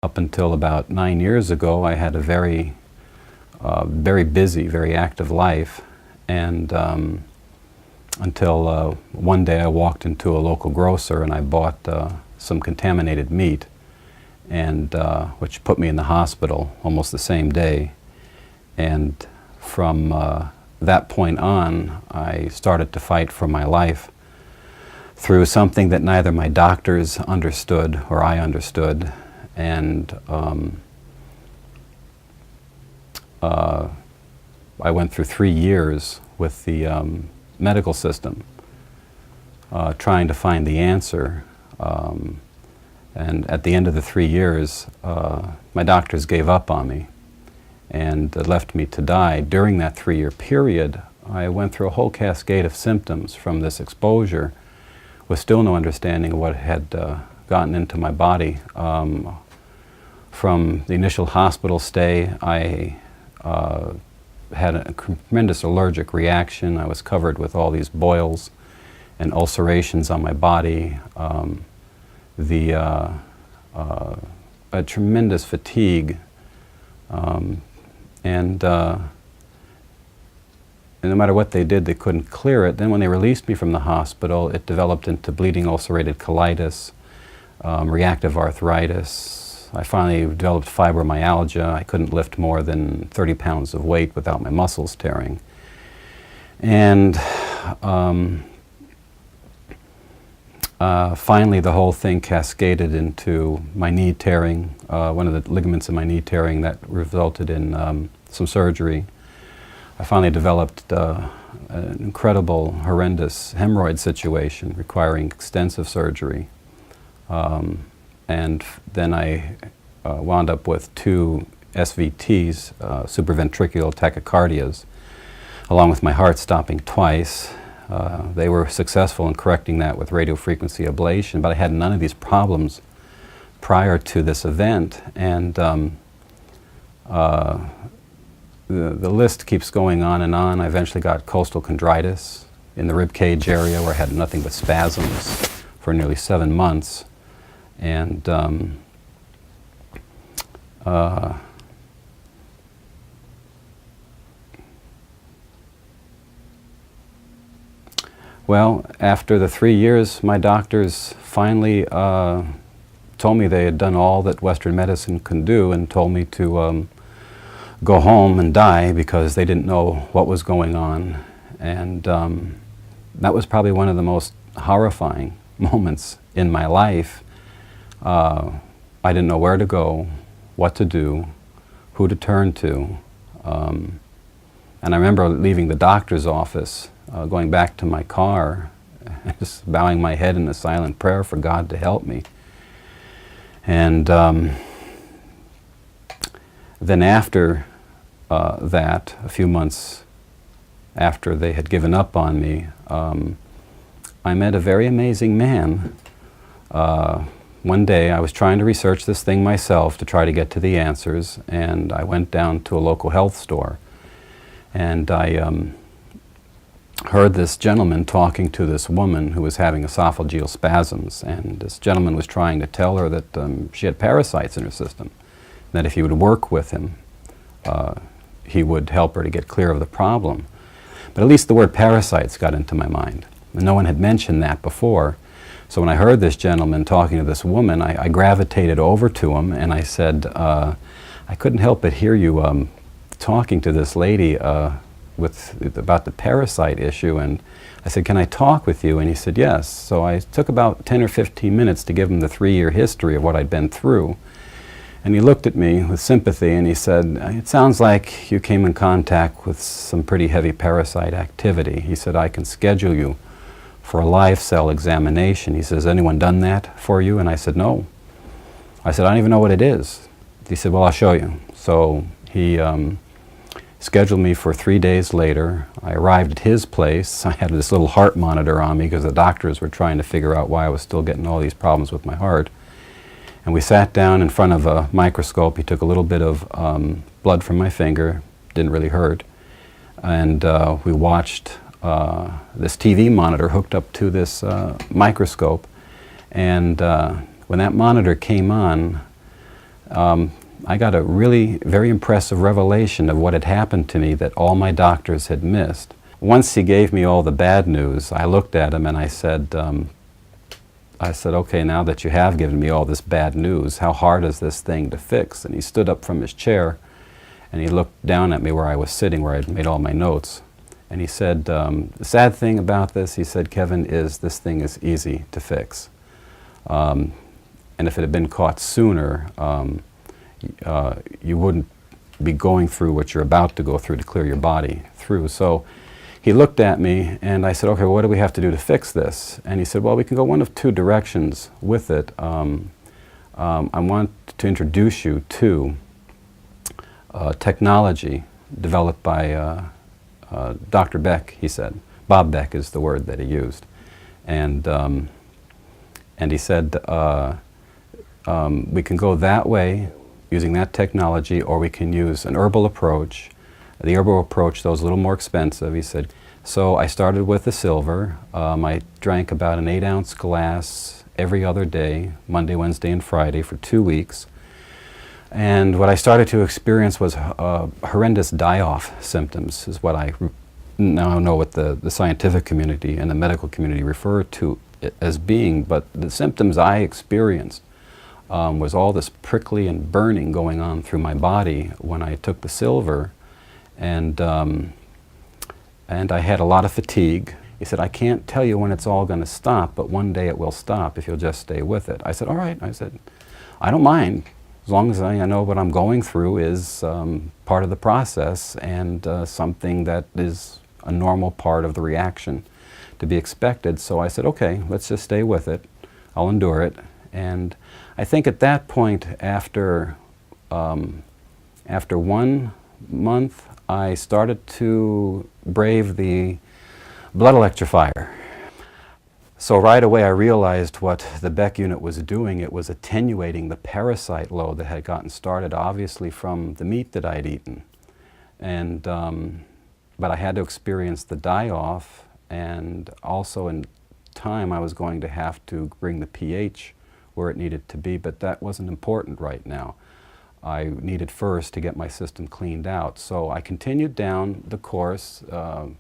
Up until about 9 years ago, I had a very busy, very active life, and until one day I walked into a local grocer and I bought some contaminated meat, and which put me in the hospital almost the same day. And from that point on, I started to fight for my life through something that neither my doctors understood or I understood. And I went through 3 years with the medical system trying to find the answer. And at the end of the 3 years, my doctors gave up on me and left me to die. During that 3-year period, I went through a whole cascade of symptoms from this exposure with still no understanding of what had gotten into my body. From the initial hospital stay, I had a tremendous allergic reaction. I was covered with all these boils and ulcerations on my body. A tremendous fatigue, and no matter what they did, they couldn't clear it. Then when they released me from the hospital, it developed into bleeding ulcerated colitis, reactive arthritis. I finally developed fibromyalgia. I couldn't lift more than 30 pounds of weight without my muscles tearing. And finally, the whole thing cascaded into my knee tearing, one of the ligaments in my knee tearing that resulted in some surgery. I finally developed an incredible, horrendous hemorrhoid situation requiring extensive surgery. And then I wound up with 2 SVTs, supraventricular tachycardias, along with my heart stopping twice. They were successful in correcting that with radiofrequency ablation, but I had none of these problems prior to this event. And the list keeps going on and on. I eventually got coastal chondritis in the rib cage area where I had nothing but spasms for nearly 7 months. And well, after the 3 years, my doctors finally told me they had done all that Western medicine can do and told me to go home and die because they didn't know what was going on. And that was probably one of the most horrifying moments in my life. I didn't know where to go, what to do, who to turn to. And I remember leaving the doctor's office, going back to my car, just bowing my head in a silent prayer for God to help me. And then after that, a few months after they had given up on me, I met a very amazing man. One day I was trying to research this thing myself to try to get to the answers, and I went down to a local health store, and I heard this gentleman talking to this woman who was having esophageal spasms, and this gentleman was trying to tell her that she had parasites in her system, that if he would work with him, he would help her to get clear of the problem. But at least the word parasites got into my mind, and no one had mentioned that before. So when I heard this gentleman talking to this woman, I gravitated over to him and I said, I couldn't help but hear you talking to this lady about the parasite issue. And I said, can I talk with you? And he said, yes. So I took about 10 or 15 minutes to give him the 3-year history of what I'd been through. And he looked at me with sympathy and he said, it sounds like you came in contact with some pretty heavy parasite activity. He said, I can schedule you for a live cell examination. He says, anyone done that for you? And I said, no. I said, I don't even know what it is. He said, well, I'll show you. So he scheduled me for 3 days later. I arrived at his place. I had this little heart monitor on me because the doctors were trying to figure out why I was still getting all these problems with my heart. And we sat down in front of a microscope. He took a little bit of blood from my finger. Didn't really hurt. And we watched this TV monitor hooked up to this microscope, and when that monitor came on, I got a really very impressive revelation of what had happened to me that all my doctors had missed. Once he gave me all the bad news, I looked at him and I said, okay, now that you have given me all this bad news, how hard is this thing to fix? And he stood up from his chair and he looked down at me where I was sitting, where I'd made all my notes. And he said, the sad thing about this, he said, Kevin, is this thing is easy to fix. And if it had been caught sooner, you wouldn't be going through what you're about to go through to clear your body through. So he looked at me and I said, okay, well, what do we have to do to fix this? And he said, well, we can go one of two directions with it. I want to introduce you to technology developed by Dr. Beck, he said. Bob Beck is the word that he used. And he said, we can go that way using that technology, or we can use an herbal approach. The herbal approach, though, is a little more expensive, he said. So I started with the silver. I drank about an 8-ounce glass every other day, Monday, Wednesday, and Friday for 2 weeks. And what I started to experience was horrendous die-off symptoms, is what I now know what the scientific community and the medical community refer to it as being. But the symptoms I experienced was all this prickly and burning going on through my body when I took the silver. And I had a lot of fatigue. He said, I can't tell you when it's all going to stop, but one day it will stop if you'll just stay with it. I said, all right. I said, I don't mind, as long as I know what I'm going through is part of the process and something that is a normal part of the reaction to be expected. So I said, okay, let's just stay with it. I'll endure it. And I think at that point, after 1 month, I started to brave the blood electrifier. So right away I realized what the Beck unit was doing. It was attenuating the parasite load that had gotten started, obviously from the meat that I'd eaten. And, but I had to experience the die-off, and also in time I was going to have to bring the pH where it needed to be, but that wasn't important right now. I needed first to get my system cleaned out. So I continued down the course of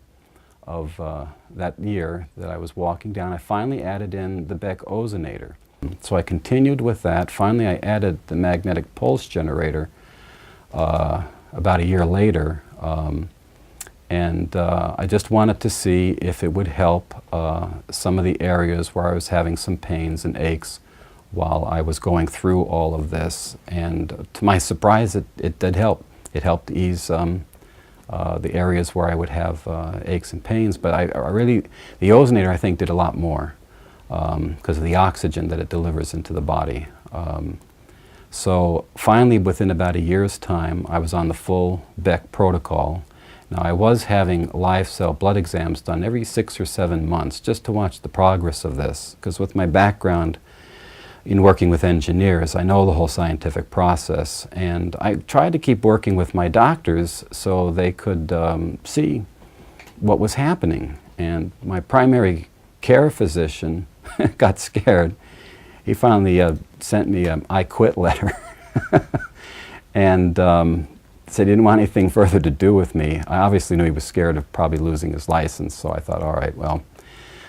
that year that I was walking down. I finally added in the Beck ozonator. So I continued with that. Finally I added the magnetic pulse generator about a year later. I just wanted to see if it would help some of the areas where I was having some pains and aches while I was going through all of this. And to my surprise, it did help. It helped ease the areas where I would have aches and pains. But I really, the ozonator I think did a lot more because of the oxygen that it delivers into the body. So finally, within about a year's time, I was on the full Beck protocol. Now I was having live cell blood exams done every 6 or 7 months just to watch the progress of this, because with my background in working with engineers, I know the whole scientific process, and I tried to keep working with my doctors so they could see what was happening. And my primary care physician got scared. He finally sent me an I quit letter and said he didn't want anything further to do with me. I obviously knew he was scared of probably losing his license, so I thought, all right, well.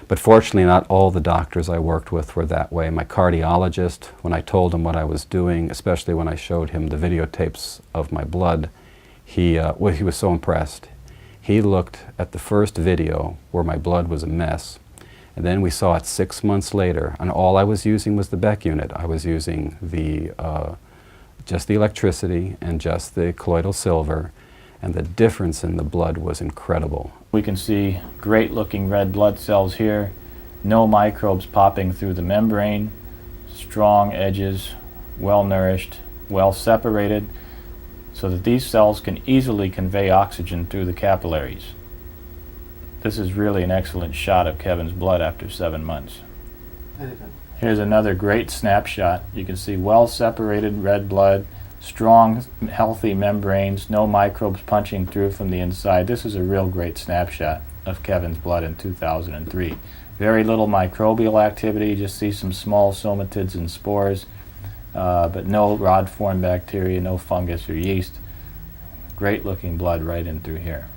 But fortunately, not all the doctors I worked with were that way. My cardiologist, when I told him what I was doing, especially when I showed him the videotapes of my blood, he was so impressed. He looked at the first video where my blood was a mess, and then we saw it 6 months later, and all I was using was the Beck unit. I was using just the electricity and just the colloidal silver, and the difference in the blood was incredible. We can see great looking red blood cells here, no microbes popping through the membrane, strong edges, well nourished, well separated, so that these cells can easily convey oxygen through the capillaries. This is really an excellent shot of Kevin's blood after 7 months. Here's another great snapshot. You can see well separated red blood, strong, healthy membranes, no microbes punching through from the inside. This is a real great snapshot of Kevin's blood in 2003. Very little microbial activity, just see some small somatids and spores. but no rod-form bacteria, no fungus or yeast. Great looking blood right in through here.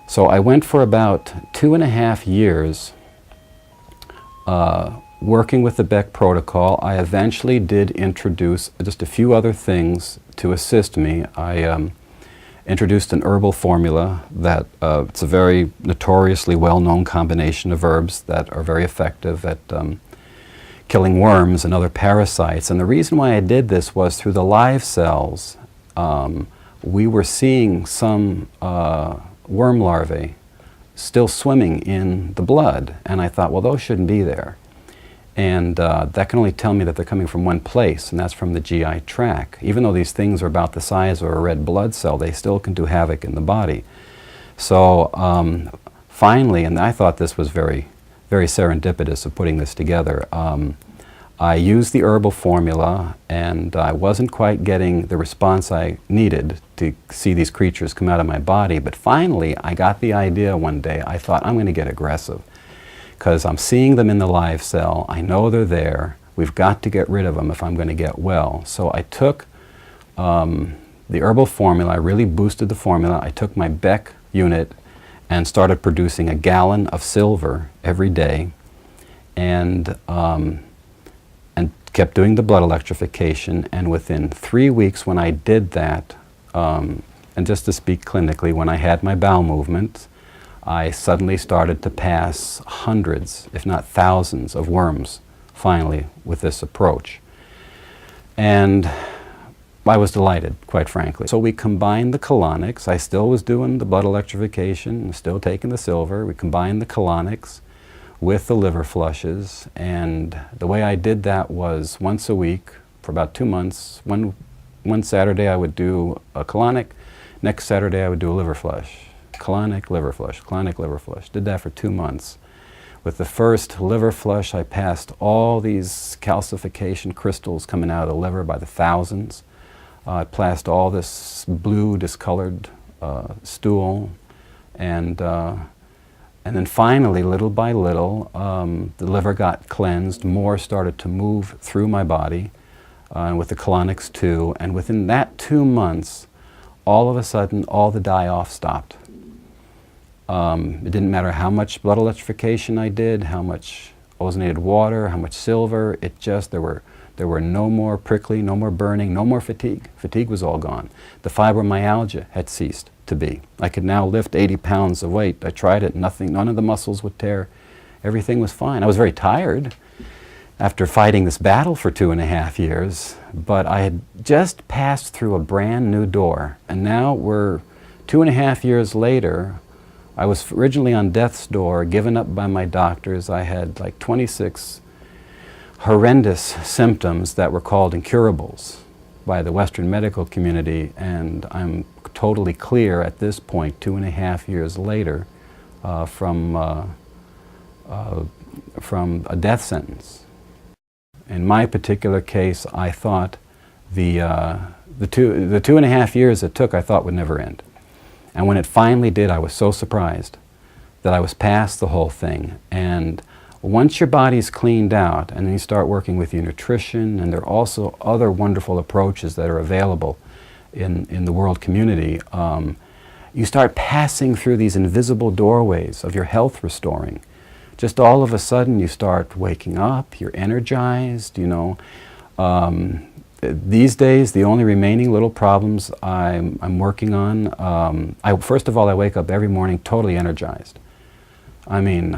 So I went for about 2.5 years working with the Beck protocol. I eventually did introduce just a few other things to assist me. I introduced an herbal formula that it's a very notoriously well-known combination of herbs that are very effective at killing worms and other parasites. And the reason why I did this was through the live cells, we were seeing some worm larvae still swimming in the blood, and I thought, well, those shouldn't be there. And that can only tell me that they're coming from one place, and that's from the GI tract. Even though these things are about the size of a red blood cell, they still can do havoc in the body. So finally, and I thought this was very, very serendipitous of putting this together, I used the herbal formula, and I wasn't quite getting the response I needed to see these creatures come out of my body. But finally, I got the idea one day. I thought, I'm going to get aggressive, because I'm seeing them in the live cell. I know they're there. We've got to get rid of them if I'm going to get well. So I took the herbal formula. I really boosted the formula. I took my Beck unit and started producing 1 gallon of silver every day, and kept doing the blood electrification. And within 3 weeks when I did that, and just to speak clinically, when I had my bowel movements, I suddenly started to pass hundreds, if not thousands, of worms, finally, with this approach. And I was delighted, quite frankly. So we combined the colonics. I still was doing the blood electrification, still taking the silver. We combined the colonics with the liver flushes, and the way I did that was once a week for about 2 months. One Saturday I would do a colonic, next Saturday I would do a liver flush. Colonic, liver flush, colonic, liver flush. Did that for 2 months. With the first liver flush, I passed all these calcification crystals coming out of the liver by the thousands. I passed all this blue, discolored stool, and then finally, little by little, the liver got cleansed, more started to move through my body, and with the colonics too, and within that 2 months, all of a sudden, all the die-off stopped. It didn't matter how much blood electrification I did, how much ozonated water, how much silver, it just, there were no more prickly, no more burning, no more fatigue. Fatigue was all gone. The fibromyalgia had ceased to be. I could now lift 80 pounds of weight. I tried it, none of the muscles would tear. Everything was fine. I was very tired after fighting this battle for 2.5 years, but I had just passed through a brand new door, and now we're 2.5 years later. I was originally on death's door, given up by my doctors. I had like 26 horrendous symptoms that were called incurables by the Western medical community, and I'm totally clear at this point, 2.5 years later, from a death sentence. In my particular case, I thought the 2.5 years it took, I thought would never end. And when it finally did, I was so surprised that I was past the whole thing. And once your body's cleaned out, and then you start working with your nutrition, and there are also other wonderful approaches that are available in the world community, you start passing through these invisible doorways of your health restoring. Just all of a sudden you start waking up, you're energized, you know. These days, the only remaining little problems I'm working on, first of all, I wake up every morning totally energized. I mean,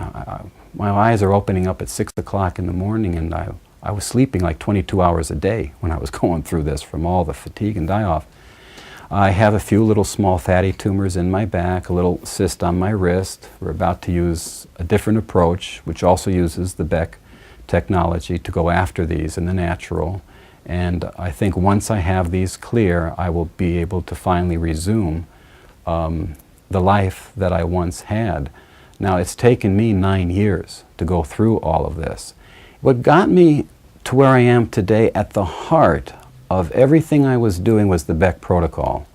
my eyes are opening up at 6 o'clock in the morning, and I was sleeping like 22 hours a day when I was going through this from all the fatigue and die-off. I have a few little small fatty tumors in my back, a little cyst on my wrist. We're about to use a different approach, which also uses the Beck technology to go after these in the natural. And I think once I have these clear, I will be able to finally resume the life that I once had. Now, it's taken me 9 years to go through all of this. What got me to where I am today at the heart of everything I was doing was the Beck protocol.